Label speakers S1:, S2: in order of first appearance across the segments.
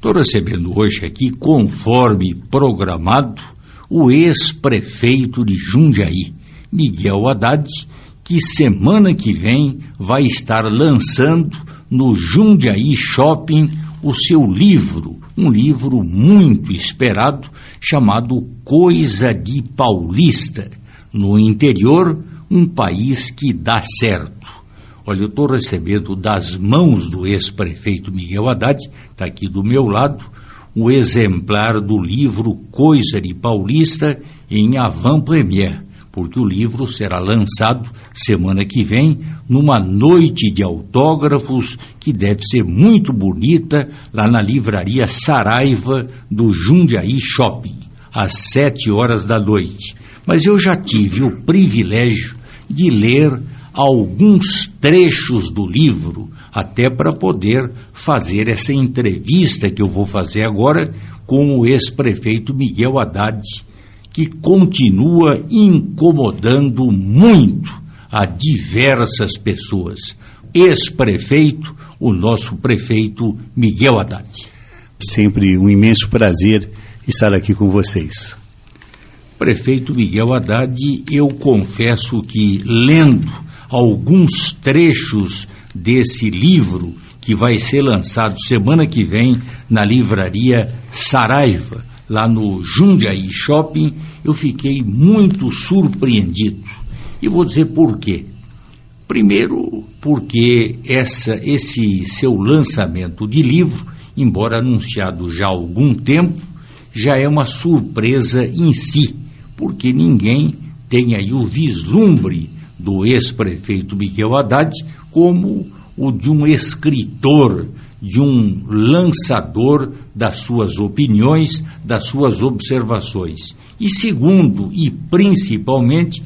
S1: Estou recebendo hoje aqui, conforme programado, o ex-prefeito de Jundiaí, Miguel Haddad, que semana que vem vai estar lançando no Jundiaí Shopping o seu livro, um livro muito esperado, chamado Coisa de Paulista, no interior, um país que dá certo. Olha, eu estou recebendo das mãos do ex-prefeito Miguel Haddad, está aqui do meu lado, o exemplar do livro Coisa de Paulista em avant-première, porque o livro será lançado semana que vem numa noite de autógrafos que deve ser muito bonita lá na livraria Saraiva do Jundiaí Shopping, às 7 horas da noite. Mas eu já tive o privilégio de ler alguns trechos do livro, até para poder fazer essa entrevista que eu vou fazer agora com o ex-prefeito Miguel Haddad, que continua incomodando muito a diversas pessoas. Ex-prefeito, o nosso prefeito Miguel Haddad.
S2: Sempre um imenso prazer estar aqui com vocês.
S1: Prefeito Miguel Haddad, eu confesso que lendo alguns trechos desse livro que vai ser lançado semana que vem na livraria Saraiva, lá no Jundiaí Shopping, eu fiquei muito surpreendido. E vou dizer por quê. Primeiro, porque esse seu lançamento de livro, embora anunciado já há algum tempo, já é uma surpresa em si, porque ninguém tem aí o vislumbre do ex-prefeito Miguel Haddad como o de um escritor, de um lançador das suas opiniões, das suas observações. E segundo, e principalmente,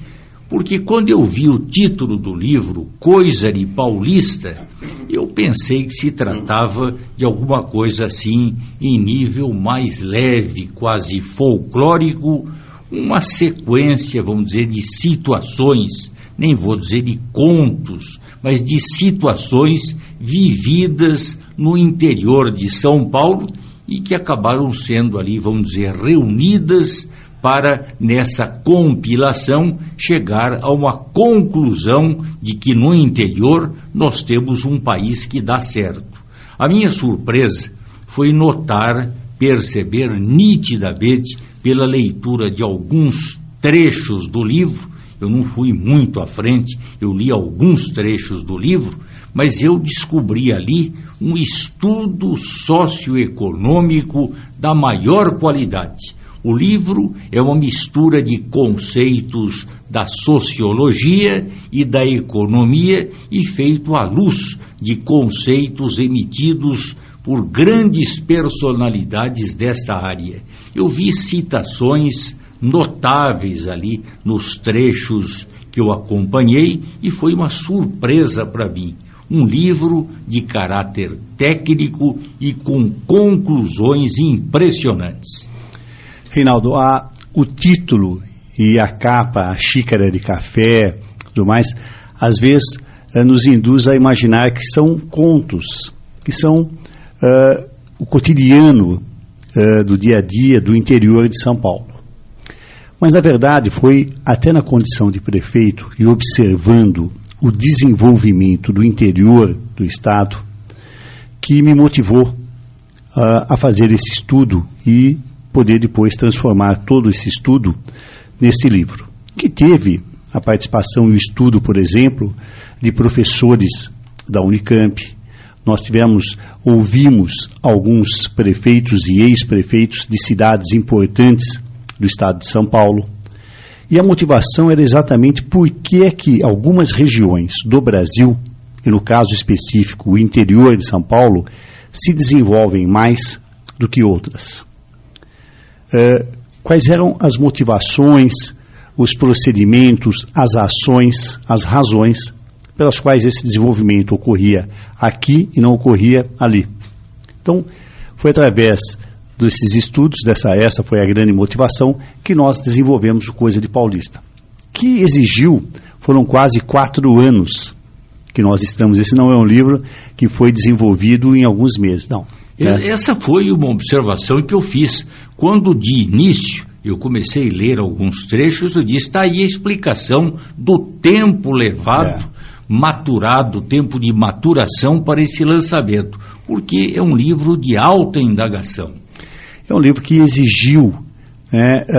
S1: porque quando eu vi o título do livro, Coisa de Paulista, eu pensei que se tratava de alguma coisa assim, em nível mais leve, quase folclórico, uma sequência, vamos dizer, de situações, nem vou dizer de contos, mas de situações vividas no interior de São Paulo e que acabaram sendo ali, vamos dizer, reunidas para, nessa compilação, chegar a uma conclusão de que no interior nós temos um país que dá certo. A minha surpresa foi perceber nitidamente, pela leitura de alguns trechos do livro, eu não fui muito à frente, eu li alguns trechos do livro, mas eu descobri ali um estudo socioeconômico da maior qualidade. O livro é uma mistura de conceitos da sociologia e da economia e feito à luz de conceitos emitidos por grandes personalidades desta área. Eu vi citações notáveis ali nos trechos que eu acompanhei e foi uma surpresa para mim. Um livro de caráter técnico e com conclusões impressionantes.
S2: Reinaldo, o título e a capa, a xícara de café, tudo mais, às vezes nos induz a imaginar que são contos, que são o cotidiano do dia a dia do interior de São Paulo. Mas, na verdade, foi até na condição de prefeito e observando o desenvolvimento do interior do Estado que me motivou a fazer esse estudo e poder depois transformar todo esse estudo neste livro, que teve a participação e o estudo, por exemplo, de professores da Unicamp. Nós ouvimos alguns prefeitos e ex-prefeitos de cidades importantes do estado de São Paulo, e a motivação era exatamente porque é que algumas regiões do Brasil, e no caso específico o interior de São Paulo, se desenvolvem mais do que outras. Quais eram as motivações, os procedimentos, as ações, as razões pelas quais esse desenvolvimento ocorria aqui e não ocorria ali? Então, foi através desses estudos, essa foi a grande motivação que nós desenvolvemos o Coisa de Paulista, que foram quase 4 anos que nós estamos, esse não é um livro que foi desenvolvido em alguns meses, não.
S1: Essa foi uma observação que eu fiz. Quando de início eu comecei a ler alguns trechos, eu disse, está aí a explicação do tempo levado, maturado, tempo de maturação para esse lançamento, porque é um livro de alta indagação.
S2: É um livro que exigiu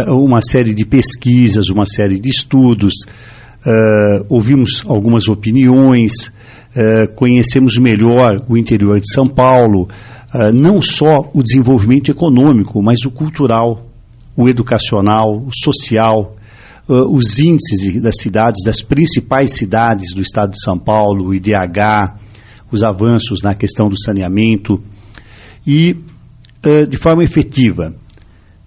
S2: uma série de pesquisas, uma série de estudos, ouvimos algumas opiniões, conhecemos melhor o interior de São Paulo, não só o desenvolvimento econômico, mas o cultural, o educacional, o social, os índices das cidades, das principais cidades do estado de São Paulo, o IDH, os avanços na questão do saneamento e, de forma efetiva,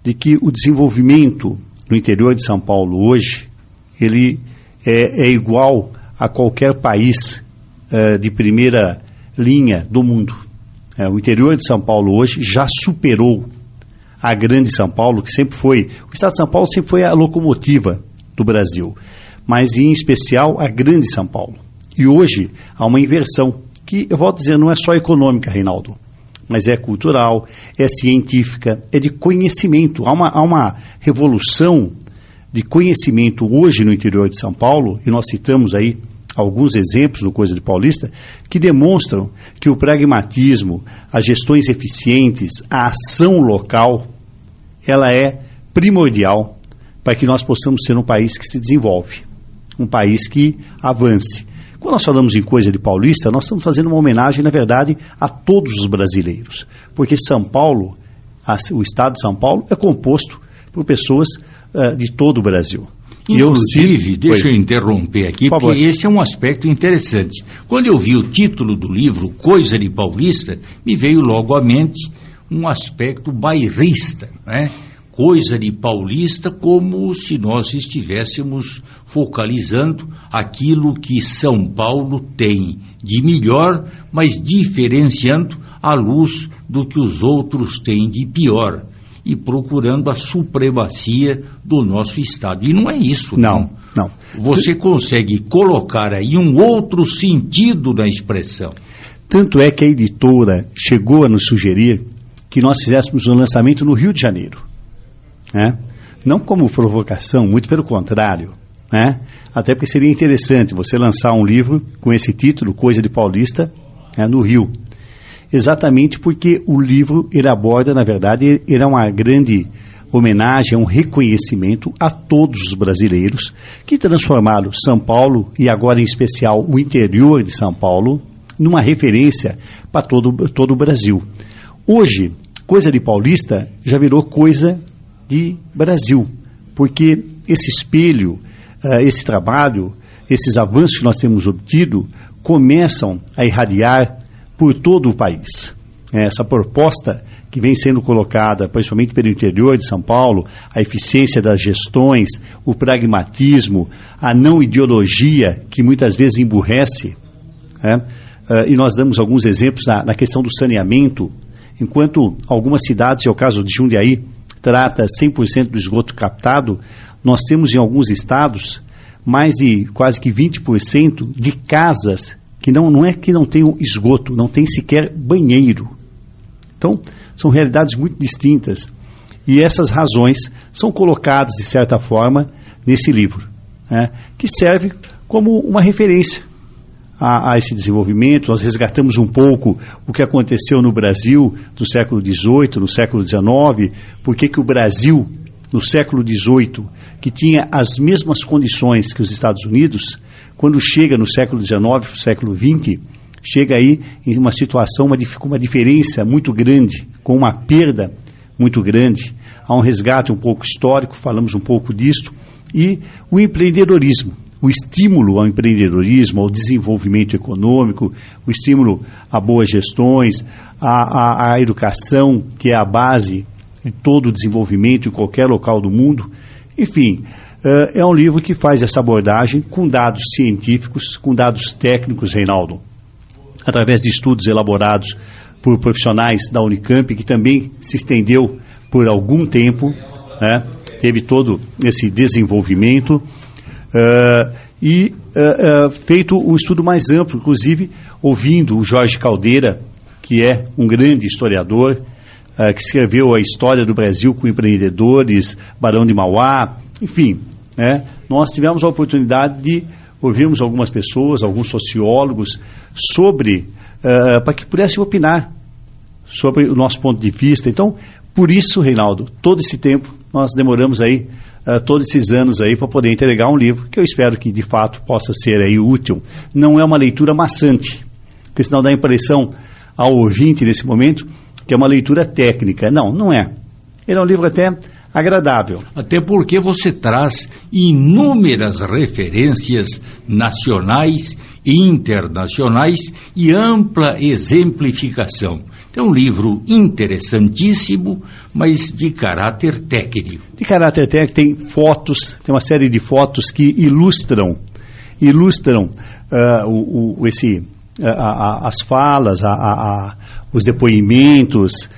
S2: de que o desenvolvimento no interior de São Paulo hoje, ele é igual a qualquer país de primeira linha do mundo. O interior de São Paulo hoje já superou a grande São Paulo, que sempre foi, o estado de São Paulo sempre foi a locomotiva do Brasil, mas em especial a grande São Paulo. E hoje há uma inversão, que eu volto a dizer, não é só econômica, Reinaldo, mas é cultural, é científica, é de conhecimento. Há uma revolução de conhecimento hoje no interior de São Paulo, e nós citamos aí alguns exemplos do Coisa de Paulista, que demonstram que o pragmatismo, as gestões eficientes, a ação local, ela é primordial para que nós possamos ser um país que se desenvolve, um país que avance. Quando nós falamos em Coisa de Paulista, nós estamos fazendo uma homenagem, na verdade, a todos os brasileiros, porque São Paulo, o estado de São Paulo, é composto por pessoas de todo o Brasil.
S1: Inclusive, deixa eu interromper aqui, porque esse é um aspecto interessante. Quando eu vi o título do livro, Coisa de Paulista, me veio logo à mente um aspecto bairrista, né? Coisa de Paulista, como se nós estivéssemos focalizando aquilo que São Paulo tem de melhor, mas diferenciando à luz do que os outros têm de pior, e procurando a supremacia do nosso Estado. E não é isso.
S2: Não.
S1: Você consegue colocar aí um outro sentido na expressão.
S2: Tanto é que a editora chegou a nos sugerir que nós fizéssemos um lançamento no Rio de Janeiro. Não como provocação, muito pelo contrário. Até porque seria interessante você lançar um livro com esse título, Coisa de Paulista, no Rio. Exatamente porque o livro, ele aborda, na verdade, ele é uma grande homenagem, um reconhecimento a todos os brasileiros que transformaram São Paulo, e agora em especial o interior de São Paulo, numa referência para todo o Brasil. Hoje, Coisa de Paulista já virou coisa de Brasil, porque esse espelho, esse trabalho, esses avanços que nós temos obtido, começam a irradiar por todo o país. Essa proposta que vem sendo colocada, principalmente pelo interior de São Paulo, a eficiência das gestões, o pragmatismo, a não ideologia que muitas vezes emburrece, e nós damos alguns exemplos na questão do saneamento, enquanto algumas cidades, é o caso de Jundiaí, trata 100% do esgoto captado, nós temos em alguns estados mais de quase que 20% de casas que não é que não tenham esgoto, não tem sequer banheiro. Então, são realidades muito distintas. E essas razões são colocadas, de certa forma, nesse livro, que serve como uma referência a esse desenvolvimento. Nós resgatamos um pouco o que aconteceu no Brasil do século XVIII, no século XIX, porque que o Brasil, no século XVIII, que tinha as mesmas condições que os Estados Unidos, quando chega no século XIX, no século XX, chega aí em uma situação, uma diferença muito grande, com uma perda muito grande. Há um resgate um pouco histórico, falamos um pouco disto, e o empreendedorismo, o estímulo ao empreendedorismo, ao desenvolvimento econômico, o estímulo a boas gestões, a educação, que é a base de todo o desenvolvimento em qualquer local do mundo. Enfim, é um livro que faz essa abordagem com dados científicos, com dados técnicos, Reinaldo, através de estudos elaborados por profissionais da Unicamp, que também se estendeu por algum tempo, teve todo esse desenvolvimento, feito um estudo mais amplo, inclusive ouvindo o Jorge Caldeira, que é um grande historiador, que escreveu a história do Brasil com empreendedores, Barão de Mauá, enfim, né? Nós tivemos a oportunidade de ouvirmos algumas pessoas, alguns sociólogos, para que pudessem opinar sobre o nosso ponto de vista. Então, por isso, Reinaldo, todo esse tempo, nós demoramos aí, todos esses anos aí, para poder entregar um livro, que eu espero que, de fato, possa ser aí útil. Não é uma leitura maçante, porque senão dá a impressão ao ouvinte nesse momento que é uma leitura técnica. Não, não é. Ele é um livro até agradável.
S1: Até porque você traz inúmeras referências nacionais e internacionais e ampla exemplificação. É um livro interessantíssimo, mas de caráter técnico.
S2: De caráter técnico, tem fotos, tem uma série de fotos que ilustram as falas, os depoimentos.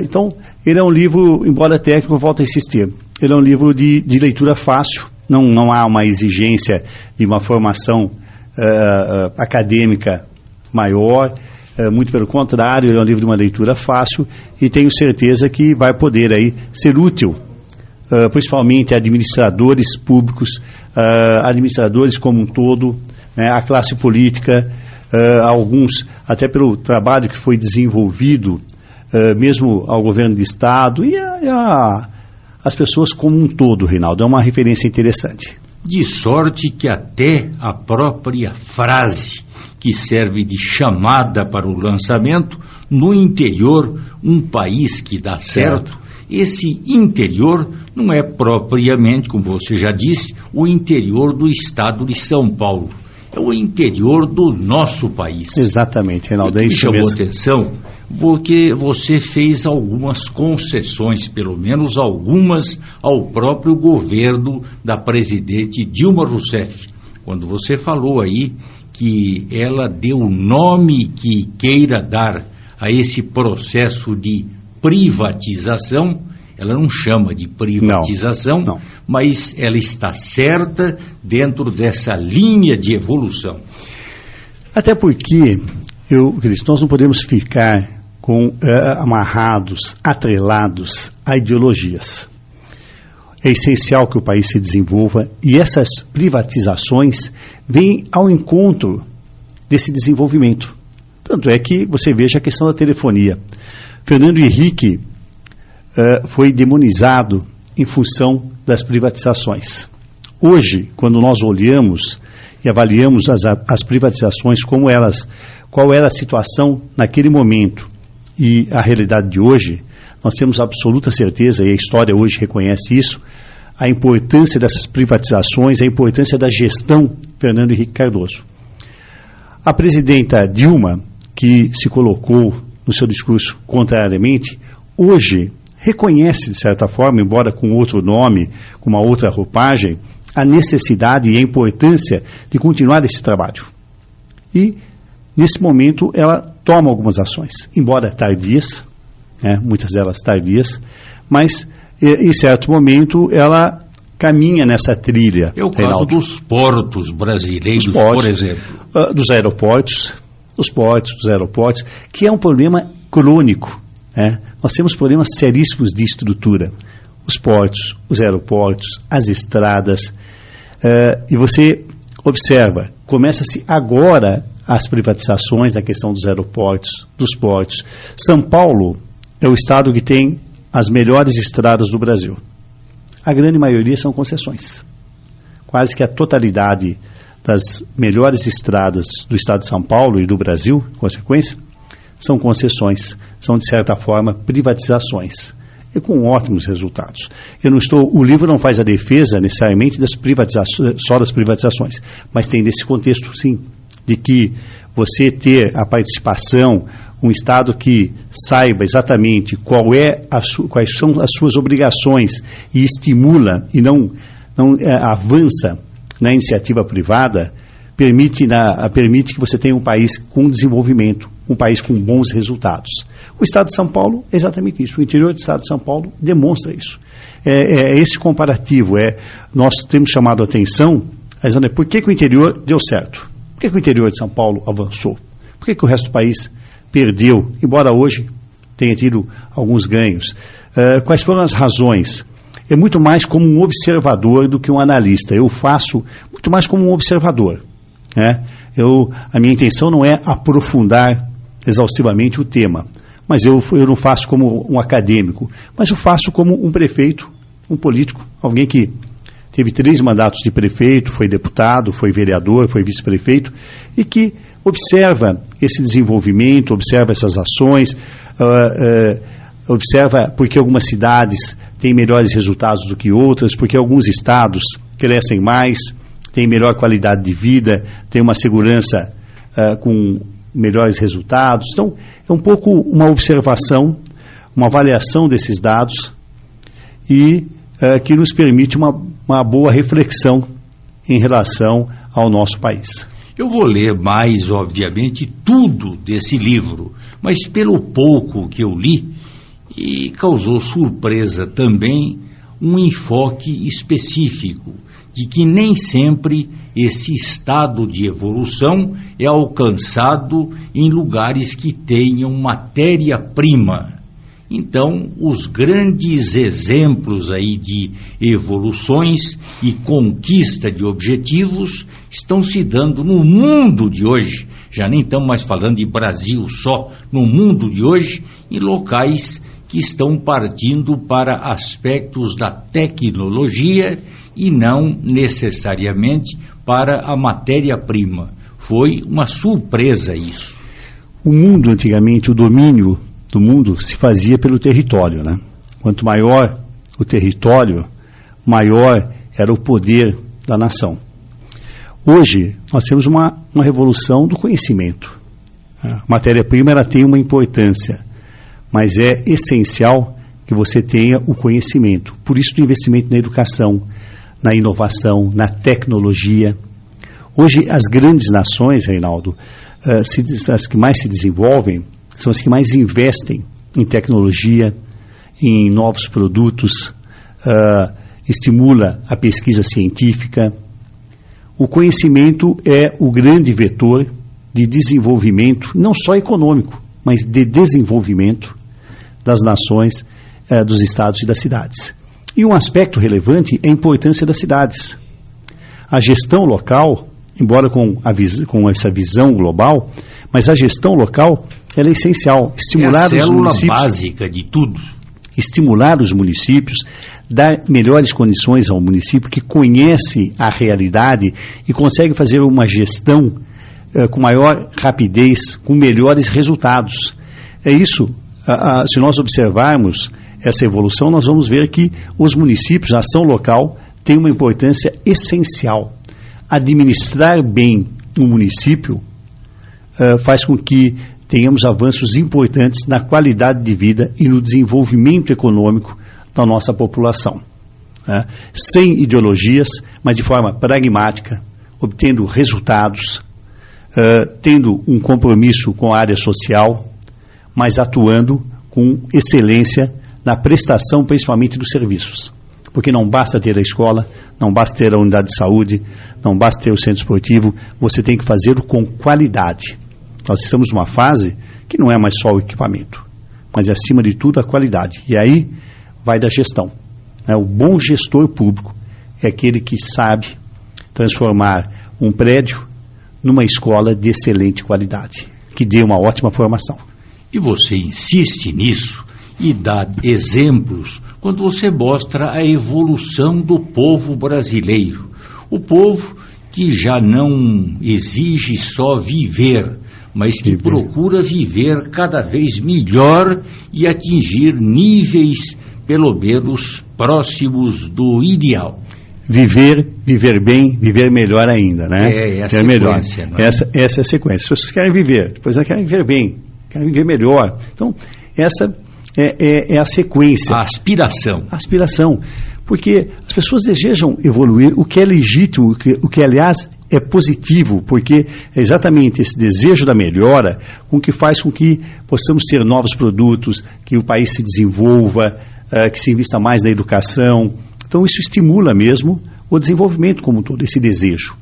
S2: Então, ele é um livro, embora técnico, eu volto a insistir, ele é um livro de leitura fácil, não há uma exigência de uma formação acadêmica maior, muito pelo contrário, ele é um livro de uma leitura fácil e tenho certeza que vai poder aí ser útil, principalmente a administradores públicos, administradores como um todo, né, a classe política, alguns, até pelo trabalho que foi desenvolvido, mesmo ao governo de Estado e as pessoas como um todo, Reinaldo. É uma referência interessante.
S1: De sorte que até a própria frase que serve de chamada para o lançamento, no interior, um país que dá certo, esse interior não é propriamente, como você já disse, o interior do estado de São Paulo. É o interior do nosso país.
S2: Exatamente, Reinaldo, é isso mesmo.
S1: Me chamou atenção porque você fez algumas concessões, pelo menos algumas, ao próprio governo da presidente Dilma Rousseff. Quando você falou aí que ela deu o nome que queira dar a esse processo de privatização, ela não chama de privatização, não. Mas ela está certa dentro dessa linha de evolução.
S2: Até porque, nós não podemos ficar amarrados, atrelados a ideologias. É essencial que o país se desenvolva e essas privatizações vêm ao encontro desse desenvolvimento. Tanto é que você veja a questão da telefonia. Fernando Henrique foi demonizado em função das privatizações. Hoje, quando nós olhamos e avaliamos as privatizações, qual era a situação naquele momento e a realidade de hoje, nós temos absoluta certeza, e a história hoje reconhece isso, a importância dessas privatizações, a importância da gestão Fernando Henrique Cardoso. A presidenta Dilma, que se colocou no seu discurso contrariamente, hoje reconhece, de certa forma, embora com outro nome, com uma outra roupagem, a necessidade e a importância de continuar esse trabalho. E, nesse momento, ela toma algumas ações, embora tardias, muitas delas tardias, mas, em certo momento, ela caminha nessa trilha.
S1: É o caso, Reinaldo, dos portos brasileiros, por exemplo.
S2: Dos aeroportos, que é um problema crônico. Nós temos problemas seríssimos de estrutura. Os portos, os aeroportos, as estradas. E você observa, começa-se agora as privatizações na questão dos aeroportos, dos portos. São Paulo é o estado que tem as melhores estradas do Brasil. A grande maioria são concessões. Quase que a totalidade das melhores estradas do estado de São Paulo e do Brasil, em consequência, são concessões, são de certa forma privatizações, e com ótimos resultados. O livro não faz a defesa necessariamente só das privatizações, mas tem desse contexto, sim, de que você ter a participação, um Estado que saiba exatamente quais são as suas obrigações e estimula e não avança na iniciativa privada, permite que você tenha um país com desenvolvimento, um país com bons resultados. O Estado de São Paulo é exatamente isso. O interior do Estado de São Paulo demonstra isso. É esse comparativo. Nós temos chamado a atenção, por que o interior deu certo? Por que o interior de São Paulo avançou? Por que o resto do país perdeu, embora hoje tenha tido alguns ganhos. Quais foram as razões? É muito mais como um observador do que um analista. Eu faço muito mais como um observador, né? A minha intenção não é aprofundar exaustivamente o tema, mas eu não faço como um acadêmico, mas eu faço como um prefeito, um político, alguém que teve 3 mandatos de prefeito, foi deputado, foi vereador, foi vice-prefeito, e que observa esse desenvolvimento, observa essas ações, observa porque algumas cidades têm melhores resultados do que outras, porque alguns estados crescem mais, têm melhor qualidade de vida, têm uma segurança com melhores resultados. Então, é um pouco uma observação, uma avaliação desses dados e que nos permite uma boa reflexão em relação ao nosso país.
S1: Eu vou ler mais, obviamente, tudo desse livro, mas pelo pouco que eu li, e causou surpresa também um enfoque específico de que nem sempre esse estado de evolução é alcançado em lugares que tenham matéria-prima. Então, os grandes exemplos aí de evoluções e conquista de objetivos estão se dando no mundo de hoje, já nem estamos mais falando de Brasil só, no mundo de hoje, em locais que estão partindo para aspectos da tecnologia e não necessariamente para a matéria-prima. Foi uma surpresa isso.
S2: O mundo, antigamente, o domínio do mundo se fazia pelo território, né? Quanto maior o território, maior era o poder da nação. Hoje, nós temos uma revolução do conhecimento. A matéria-prima ela tem uma importância, mas é essencial que você tenha o conhecimento. Por isso, o investimento na educação, na inovação, na tecnologia. Hoje, as grandes nações, Reinaldo, as que mais se desenvolvem, são as que mais investem em tecnologia, em novos produtos, estimula a pesquisa científica. O conhecimento é o grande vetor de desenvolvimento, não só econômico, mas de desenvolvimento das nações, dos estados e das cidades. E um aspecto relevante é a importância das cidades. A gestão local, embora com essa visão global, mas a gestão local ela é essencial. Estimular
S1: é a célula básica de tudo.
S2: Estimular os municípios, dar melhores condições ao município que conhece a realidade e consegue fazer uma gestão com maior rapidez, com melhores resultados. É isso. Se nós observarmos essa evolução, nós vamos ver que os municípios, a ação local, tem uma importância essencial. Administrar bem um município faz com que tenhamos avanços importantes na qualidade de vida e no desenvolvimento econômico da nossa população. Sem ideologias, mas de forma pragmática, obtendo resultados, tendo um compromisso com a área social, mas atuando com excelência na prestação, principalmente dos serviços. Porque não basta ter a escola, não basta ter a unidade de saúde, não basta ter o centro esportivo, você tem que fazê-lo com qualidade. Nós estamos numa fase que não é mais só o equipamento, mas acima de tudo a qualidade. E aí vai da gestão. O bom gestor público é aquele que sabe transformar um prédio numa escola de excelente qualidade, que dê uma ótima formação.
S1: E você insiste nisso e dá exemplos quando você mostra a evolução do povo brasileiro. O povo que já não exige só viver, mas que procura viver cada vez melhor e atingir níveis, pelo menos, próximos do ideal.
S2: Viver bem, viver melhor ainda, né?
S1: É a sequência. Não é?
S2: Essa é a sequência. As pessoas querem viver, depois elas querem viver bem, querem viver melhor. Então, essa é a sequência.
S1: A aspiração.
S2: A aspiração. Porque as pessoas desejam evoluir, o que é legítimo, o que aliás é positivo, porque é exatamente esse desejo da melhora com que faz com que possamos ter novos produtos, que o país se desenvolva, que se invista mais na educação. Então isso estimula mesmo o desenvolvimento como um todo, esse desejo.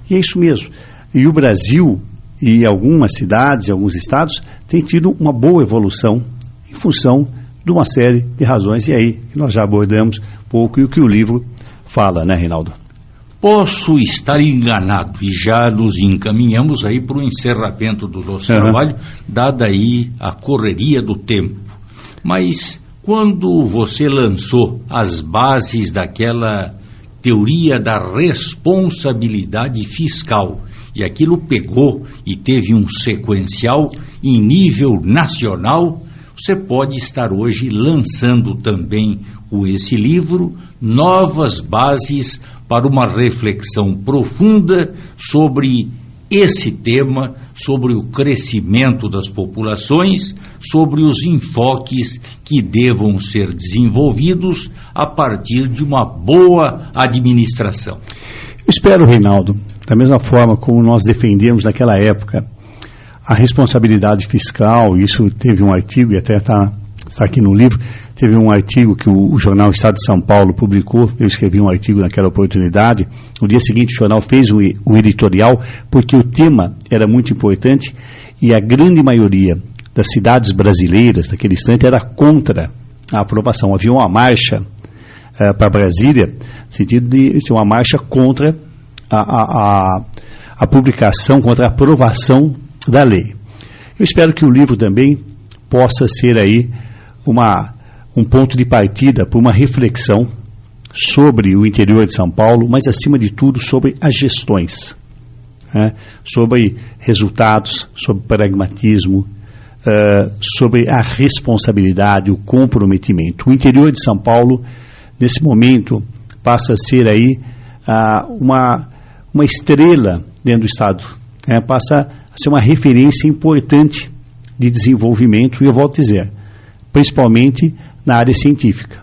S2: E é isso mesmo. E o Brasil, e algumas cidades, alguns estados, têm tido uma boa evolução em função de uma série de razões, e aí que nós já abordamos um pouco e o que o livro fala, né, Reinaldo?
S1: Posso estar enganado e já nos encaminhamos aí para o encerramento do nosso trabalho, dada aí a correria do tempo. Mas quando você lançou as bases daquela teoria da responsabilidade fiscal, e aquilo pegou e teve um sequencial em nível nacional, você pode estar hoje lançando também com esse livro novas bases para uma reflexão profunda sobre esse tema, sobre o crescimento das populações, sobre os enfoques que devam ser desenvolvidos a partir de uma boa administração.
S2: Eu espero, Reinaldo, da mesma forma como nós defendemos naquela época a responsabilidade fiscal, isso teve um artigo, e até está aqui no livro, teve um artigo que o jornal Estado de São Paulo publicou, eu escrevi um artigo naquela oportunidade, no dia seguinte o jornal fez o editorial, porque o tema era muito importante e a grande maioria das cidades brasileiras, naquele instante, era contra a aprovação. Havia uma marcha para Brasília, no sentido de ser uma marcha contra a publicação, contra a aprovação da lei. Eu espero que o livro também possa ser aí um ponto de partida para uma reflexão sobre o interior de São Paulo, mas acima de tudo sobre as gestões, sobre resultados, sobre pragmatismo, sobre a responsabilidade, o comprometimento. O interior de São Paulo, nesse momento, passa a ser aí uma estrela dentro do Estado, passa a ser uma referência importante de desenvolvimento, e eu volto a dizer, principalmente na área científica,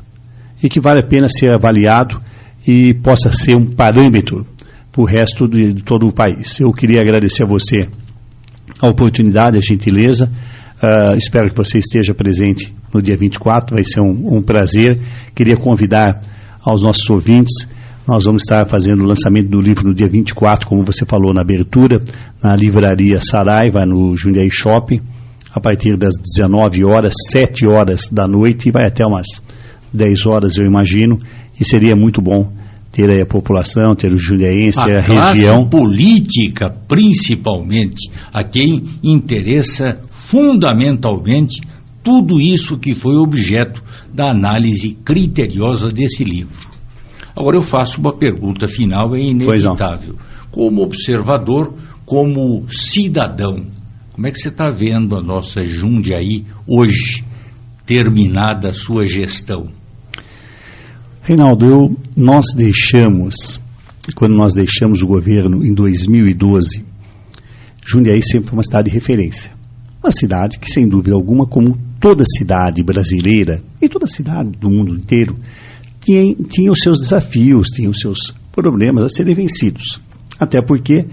S2: e que vale a pena ser avaliado e possa ser um parâmetro para o resto de todo o país. Eu queria agradecer a você a oportunidade, a gentileza, espero que você esteja presente no dia 24, vai ser um prazer. Queria convidar aos nossos ouvintes, nós vamos estar fazendo o lançamento do livro no dia 24, como você falou na abertura, na livraria Saraiva, no Jundiaí Shopping, a partir das 19 horas, 7 horas da noite, e vai até umas 10 horas, eu imagino, e seria muito bom ter aí a população, ter os jundiaenses, ter a região.
S1: A classe política, principalmente, a quem interessa fundamentalmente tudo isso que foi objeto da análise criteriosa desse livro. Agora eu faço uma pergunta final, é inevitável. Como observador, como cidadão, como é que você está vendo a nossa Jundiaí hoje, terminada a sua gestão?
S2: Reinaldo, quando nós deixamos o governo em 2012, Jundiaí sempre foi uma cidade de referência. Uma cidade que, sem dúvida alguma, como toda cidade brasileira e toda cidade do mundo inteiro, tinha os seus desafios, tinha os seus problemas a serem vencidos. Até porque,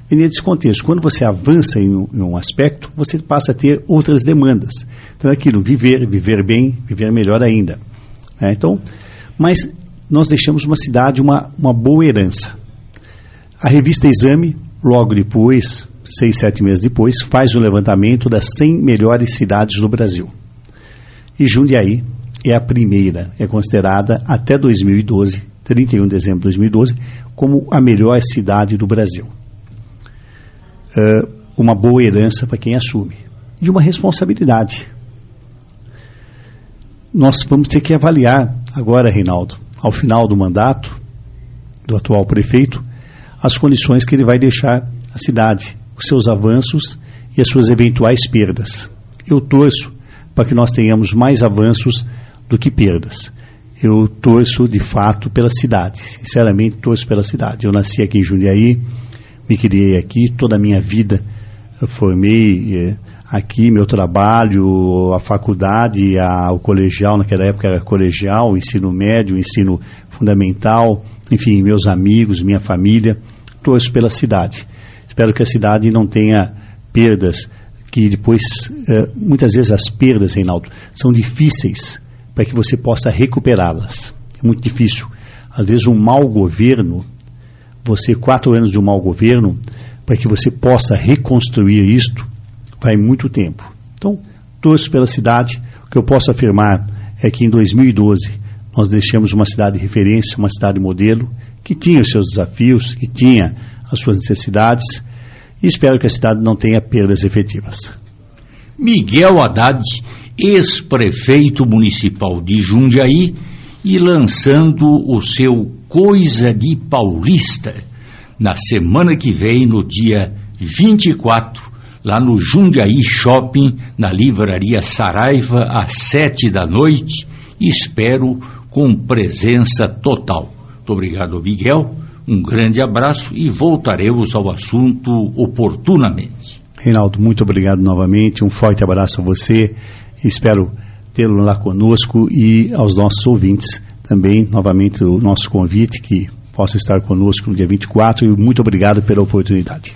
S2: nesse contexto, quando você avança em um aspecto, você passa a ter outras demandas. Então é aquilo, viver bem, viver melhor ainda. Mas nós deixamos uma cidade, uma boa herança. A revista Exame, logo depois, 6, 7 meses depois, faz o levantamento das 100 melhores cidades do Brasil. E Jundiaí é a primeira, é considerada até 2012, 31 de dezembro de 2012, como a melhor cidade do Brasil. Uma boa herança para quem assume. E uma responsabilidade. Nós vamos ter que avaliar agora, Reinaldo, ao final do mandato do atual prefeito, as condições que ele vai deixar a cidade, os seus avanços e as suas eventuais perdas. Eu torço para que nós tenhamos mais avanços do que perdas. Eu torço, de fato, pela cidade. Sinceramente, torço pela cidade. Eu nasci aqui em Jundiaí, me criei aqui, toda a minha vida eu formei aqui, meu trabalho, a faculdade, o colegial, naquela época era colegial, o ensino médio, o ensino fundamental, enfim, meus amigos, minha família. Torço pela cidade. Espero que a cidade não tenha perdas, que depois, muitas vezes as perdas, Reinaldo, são difíceis para que você possa recuperá-las. É muito difícil. Às vezes um mau governo, 4 anos de um mau governo, para que você possa reconstruir isto, vai muito tempo. Então, torço pela cidade. O que eu posso afirmar é que em 2012 nós deixamos uma cidade de referência, uma cidade modelo, que tinha os seus desafios, que tinha as suas necessidades, e espero que a cidade não tenha perdas efetivas.
S1: Miguel Haddad, ex-prefeito municipal de Jundiaí, e lançando o seu Coisa de Paulista na semana que vem, no dia 24, lá no Jundiaí Shopping, na Livraria Saraiva, às 19h. Espero com presença total. Muito obrigado, Miguel. Um grande abraço e voltaremos ao assunto oportunamente.
S2: Reinaldo, muito obrigado novamente. Um forte abraço a você. Espero tê-lo lá conosco e aos nossos ouvintes também, novamente, o nosso convite que possa estar conosco no dia 24 e muito obrigado pela oportunidade.